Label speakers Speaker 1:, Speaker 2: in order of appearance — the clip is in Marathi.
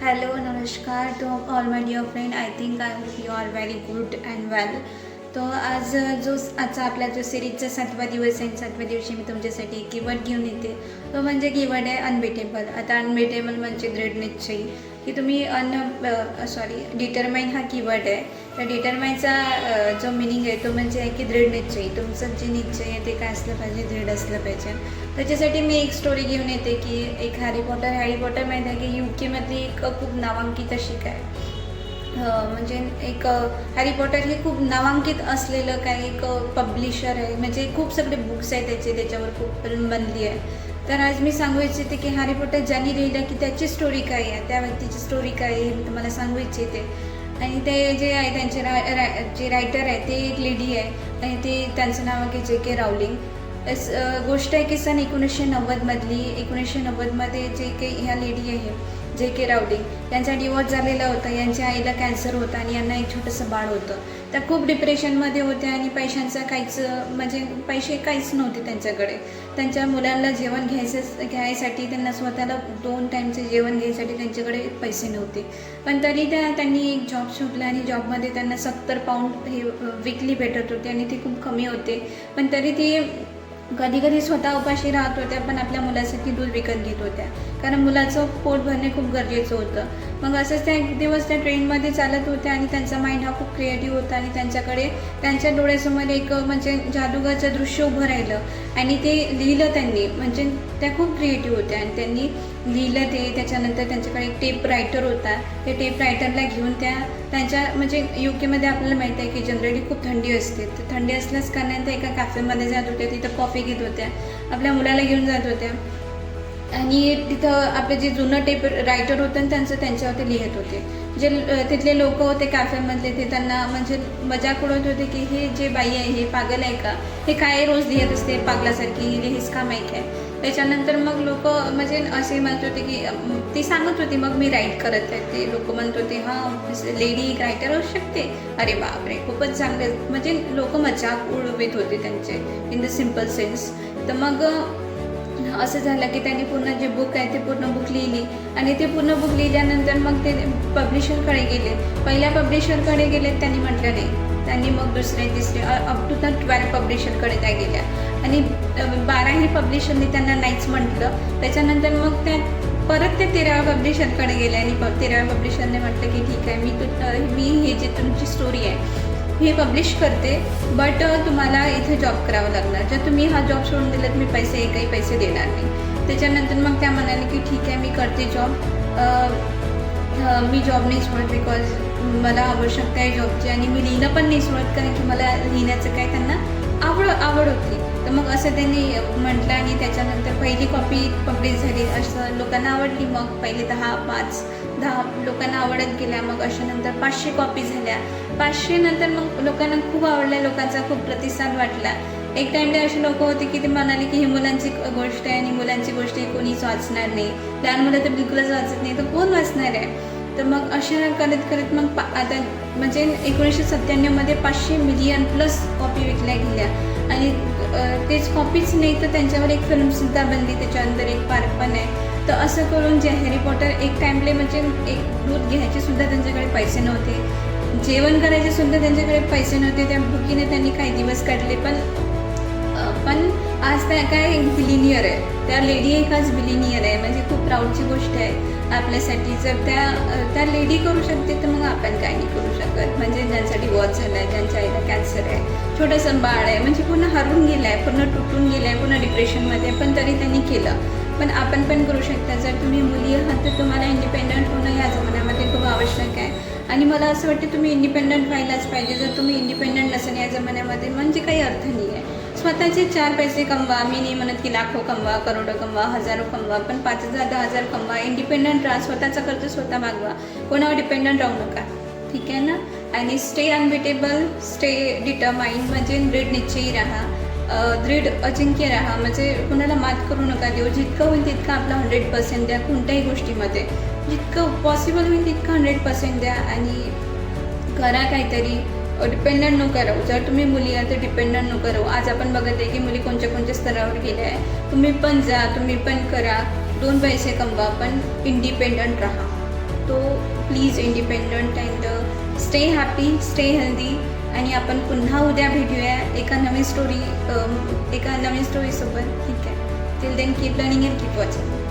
Speaker 1: Hello, Namaskar to all my dear friend. I think you are very good and well. तो आज आजचा आपला जो सिरीजचा 7वा दिवस आहे, 7व्या दिवशी मी तुमच्यासाठी एक कीवर्ड घेऊन येते. तो म्हणजे कीवर्ड आहे अनबीटेबल. आता अनबीटेबल म्हणजे दृढ निश्चयी, की तुम्ही डिटरमाइन हा कीवर्ड आहे. तर डिटरमाइनचा जो मिनिंग आहे तो म्हणजे आहे की दृढ निश्चयी. तुमचं जे निश्चय आहे ते काय असलं पाहिजे, दृढ असलं पाहिजे. त्याच्यासाठी मी एक स्टोरी घेऊन येते की एक हॅरी पॉटर माहीत आहे की UK एक खूप नामांकित अशी काय म्हणजे एक हॅरी पॉटर हे खूप नामांकित असलेलं काय एक पब्लिशर आहे. म्हणजे खूप सगळे बुक्स आहेत त्याच्यावर खूप फिल्म बनली आहे. तर आज मी सांगू इच्छिते की हॅरी पॉटर ज्यांनी लिहिलं की त्याची स्टोरी काय आहे, त्या व्यक्तीची स्टोरी काय आहे मी तुम्हाला सांगू इच्छिते. आणि ते जे आहे त्यांचे जे रायटर आहे ते एक लेडी आहे आणि ते त्यांचं नाव आहे की JK रावलिंग. गोष्ट आहे की सन 1990 1990मध्ये जे काही ह्या लेडी आहे JK रावलिंग यांचा डिवोर्स झालेला होता. यांच्या आईला कॅन्सर होता आणि यांना एक छोटंसं बाळ होतं. त्या खूप डिप्रेशनमध्ये होत्या आणि पैशांचा पैसे काहीच नव्हते त्यांच्याकडे. त्यांच्या मुलांना जेवण घ्यायसाठी त्यांना स्वतःला 2 टाईमचे जेवण घ्यायसाठी त्यांच्याकडे पैसे नव्हते. पण तरी त्यांनी एक जॉब शोधला आणि जॉबमध्ये त्यांना 70 पाऊंड हे विकली भेटत होते आणि ते खूप कमी होते. पण तरी ती कधी स्वतः उपाशी राहत होत्या, पण आपल्या मुलासाठी दूध विकत घेत होत्या, कारण मुलाचं पोट भरणे खूप गरजेचं होतं. मग असंच त्या एक दिवस त्या ट्रेनमध्ये चालत होत्या आणि त्यांचा माइंड हा खूप क्रिएटिव्ह होता आणि त्यांच्या डोळ्यासमोर एक म्हणजे जादूगाचं दृश्य उभं राहिलं आणि ते लिहिलं त्यांनी. म्हणजे त्या खूप क्रिएटिव्ह होत्या आणि त्यांनी लिहिलं ते. त्याच्यानंतर त्यांच्याकडे एक टेप रायटर होता. त्या टेप रायटरला घेऊन त्यांच्या म्हणजे UK आपल्याला माहीत आहे की जनरली खूप थंडी असते. तर थंडी असल्याच कारणाने त्या एका कॅफेमध्ये जात होत्या, तिथं कॉफी घेत होत्या, आपल्या मुलाला घेऊन जात होत्या आणि तिथं आपले जे जुनं टेप रायटर होतं त्यांच्यावरती लिहित होते. जे तिथले लोक होते कॅफेमधले ते त्यांना म्हणजे मजाक उडवत होते की हे जे बाई आहे हे पागल आहे का, हे काय रोज लिहित असते पागलासारखी, हेच काम आहे काय. त्याच्यानंतर मग लोक म्हणजे असे म्हणत होते की ती सांगत होती मग मी राईट करत आहे. ते लोक म्हणत होते हां लेडी एक रायटर असू शकते, अरे बापरे खूपच चांगलं. म्हणजे लोक मजाक उडवित होते त्यांचे इन द सिम्पल सेन्स. तर मग असं झालं की त्यांनी पूर्ण जे बुक आहे ते पूर्ण बुक लिहिली आणि ते पूर्ण बुक लिहिल्यानंतर मग ते पब्लिशरकडे गेले. पहिल्या पब्लिशरकडे गेले, त्यांनी म्हटलं नाही. त्यांनी मग दुसरे तिसरे अप टू द 12 पब्लिशरकडे त्या गेल्या आणि 12ही पब्लिशरने त्यांना नाहीच म्हटलं. त्याच्यानंतर मग त्या परत ते 13व्या पब्लिशरकडे गेले आणि 13व्या पब्लिशरने म्हटलं की ठीक आहे, मी हे जे तुमची स्टोरी आहे हे पब्लिश करते, बट तुम्हाला इथे जॉब करावं लागणार. जर तुम्ही हा जॉब सोडून दिलात मी काही पैसे देणार नाही. त्याच्यानंतर मग त्या म्हणाले की ठीक आहे मी करते जॉब. मी जॉब नाही सोडत बिकॉज मला आवश्यकता आहे जॉबची आणि मी लिहिणं पण नाही सोडत कारण की मला लिहिण्याचं काय त्यांना आवड होती. तर मग असं त्यांनी म्हटलं आणि त्याच्यानंतर पहिली कॉपी पब्लिश झाली. असं लोकांना आवडली. मग पहिले 10 लोकांना आवडत गेल्या. मग अशा नंतर 500 कॉपी झाल्या. 500 नंतर मग लोकांना खूप आवडल्या, लोकांचा खूप प्रतिसाद वाटला. एक टाईमला असे लोक होते की ते म्हणाले की ही मुलांची गोष्ट आहे आणि मुलांची गोष्ट कोणीच वाचणार नाही, लहान मुलं तर बिलकुलच वाचत नाही, तर कोण वाचणार आहे. तर मग अशा करत मग आता म्हणजे 1997मध्ये 500 मिलियन प्लस कॉपी विकल्या गेल्या आणि तेच कॉपीच नाही तर त्यांच्यावर एक फिल्मसुद्धा बनली, त्याच्यानंतर एक पार्क पण आहे. तर असं करून जे हॅरी पॉटर एक टाईमले म्हणजे एक दूध घ्यायचे सुद्धा त्यांच्याकडे पैसे नव्हते, जेवण करायचे सुद्धा त्यांच्याकडे पैसे नव्हते. त्या भुकीने त्यांनी काही दिवस काढले. पण आज त्या काय एक बिलिनियर आहे, त्या लेडी एक आज बिलिनियर आहे. म्हणजे खूप प्राऊडची गोष्ट आहे आपल्यासाठी. जर त्या लेडी करू शकते तर मग आपण काय नाही करू शकत. म्हणजे ज्यांचा डिवॉर्स झाला आहे, ज्यांच्या आईला कॅन्सर आहे, छोटंसं बाळ आहे, म्हणजे पूर्ण हरवून गेलं आहे, पूर्ण तुटून गेलं आहे, पूर्ण डिप्रेशनमध्ये, पण तरी त्यांनी केलं. पण आपण पण करू शकता. जर तुम्ही मुली आहात तर तुम्हाला इंडिपेंडंट होणं या जमान्यामध्ये खूप आवश्यक आहे आणि मला असं वाटतं तुम्ही इंडिपेंडंट व्हायलाच पाहिजे. जर तुम्ही इंडिपेंडंट नसेल या जमान्यामध्ये म्हणजे काही अर्थ नाही आहे. स्वतःचे 4 पैसे कमवा. मी नाही म्हणत की लाखो कमवा, करोडो कमवा, हजारो कमवा, पण 5,000 10,000 कमवा. इंडिपेंडंट राहा, स्वतःचा खर्च स्वतः मागवा, कोणावर डिपेंडंट राहू नका. ठीक आहे ना. आणि स्टे अनबिटेबल, स्टे डिटरमाइंड म्हणजे दृढ निश्चयी राहा, दृढ अजिंक्य राहा. म्हणजे कुणाला मात करू नका देऊ. जितकं होईल तितकं आपला 100% द्या कोणत्याही गोष्टीमध्ये. जितकं पॉसिबल होईल तितकं 100% द्या आणि करा काहीतरी. डिपेंडंट नको राहू. जर तुम्ही मुली आहात तर डिपेंडंट नको राहू. आज आपण बघत आहे की मुली कोणत्या स्तरावर गेल्या आहे. तुम्ही पण जा, तुम्ही पण करा, 2 पैसे कमवा, पण इंडिपेंडंट राहा. तो please independent and stay happy, stay healthy. आणि आपण पुन्हा उद्या भेटूया एका नवीन स्टोरीसोबत. ठीक आहे. Till then keep learning and keep watching.